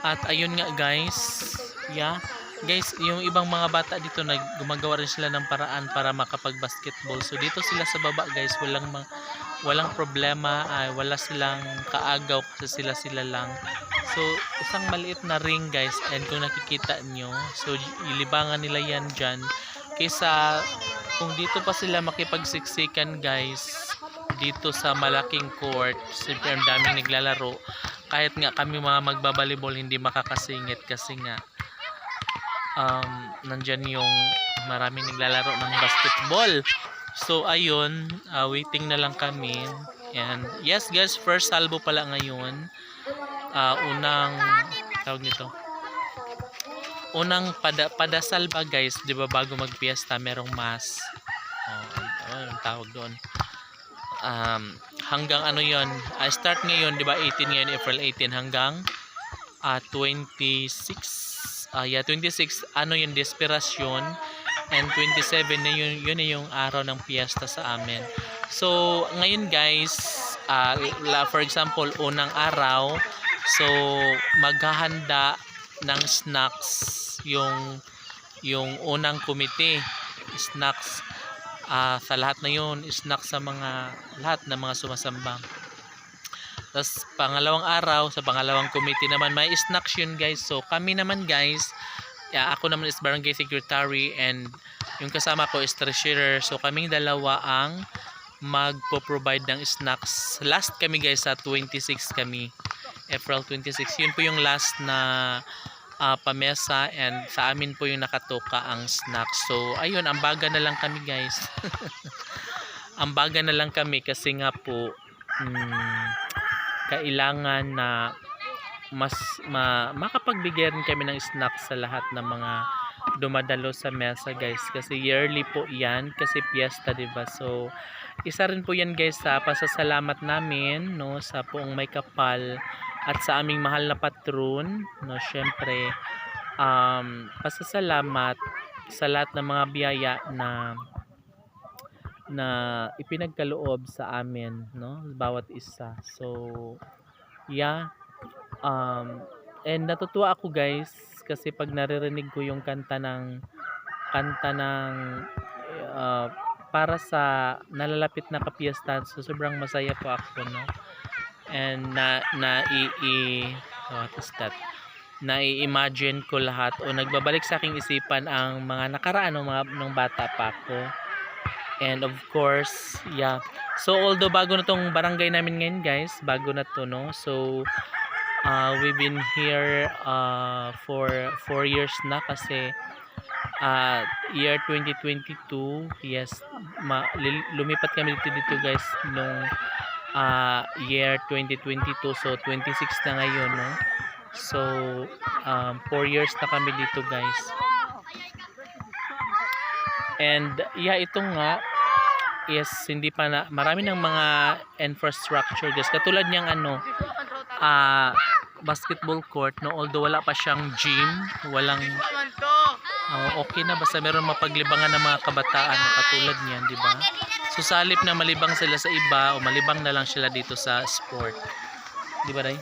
At ayun nga guys, yeah. Guys, yung ibang mga bata dito gumagawa rin sila ng paraan para makapag-basketball. So dito sila sa baba guys, walang problema, wala silang kaagaw kasi sila lang. So isang maliit na ring guys, and kung nakikita nyo, so ilibangan nila yan dyan. Kaysa kung dito pa sila makipagsiksikan guys, dito sa malaking court, siyempre ang daming naglalaro. Kahit nga kami mga magbabalibol hindi makakasingit kasi nga nandyan yung maraming naglalaro ng basketball. So ayun, waiting na lang kami. And yes guys, first salvo pala ngayon. Unang tawag nito, unang padasal ba guys, di ba, bago magpiesta merong mass. Yung tawag doon. Hanggang ano yon, start ngayon, di ba, 18 ngayon, April 18 hanggang 26. 26 ano yung desperasyon, and 27 na yun yung araw ng piyesta sa amin. So ngayon guys, for example, unang araw, so maghahanda ng snacks yung unang komite. Snacks sa lahat na yun, snacks sa lahat ng mga sumasamba. Tapos pangalawang araw, sa pangalawang committee naman, may snacks yun guys. So kami naman guys, ako naman is barangay secretary, and yung kasama ko is treasurer. So kaming dalawa ang magpo-provide ng snacks. Last kami guys sa 26 kami, April 26. Yun po yung last na pamesa, and sa amin po yung nakatoka ang snacks. So ayun, ambaga na lang kami guys. Ambaga na lang kami kasi nga po kailangan na makapagbigay rin kami ng snacks sa lahat ng mga dumadalo sa mesa guys, kasi yearly po yan, kasi piyesta, diba? So isa rin po yan guys sa pasasalamat namin, no, sa Poong May Kapal at sa aming mahal na patron, no. Syempre pasasalamat sa lahat ng mga biyaya na ipinagkaloob sa amin, no, bawat isa. So yeah, and natutuwa ako guys kasi pag naririnig ko yung kanta ng para sa nalalapit na kapiyastahan, so sobrang masaya po ako, no. And what is that, nai-imagine ko lahat, o nagbabalik sa aking isipan ang mga nakaraan ng bata pa ako. And of course, yeah. So although bago na tong barangay namin ngayon guys, bago na to, no. So we've been here for 4 years na, kasi year 2022, yes, lumipat kami dito guys nung year 2022. So 26 na ngayon, no. So 4 years na kami dito guys. And yeah, ito nga is hindi pa na marami ng mga infrastructure guys, katulad niyang basketball court, no, although wala pa siyang gym, walang okay na, basta meron mapaglibangan ng mga kabataan na katulad niyan, di ba? So sa halip na malibang sila sa iba, o malibang na lang sila dito sa sport, di ba, Ray?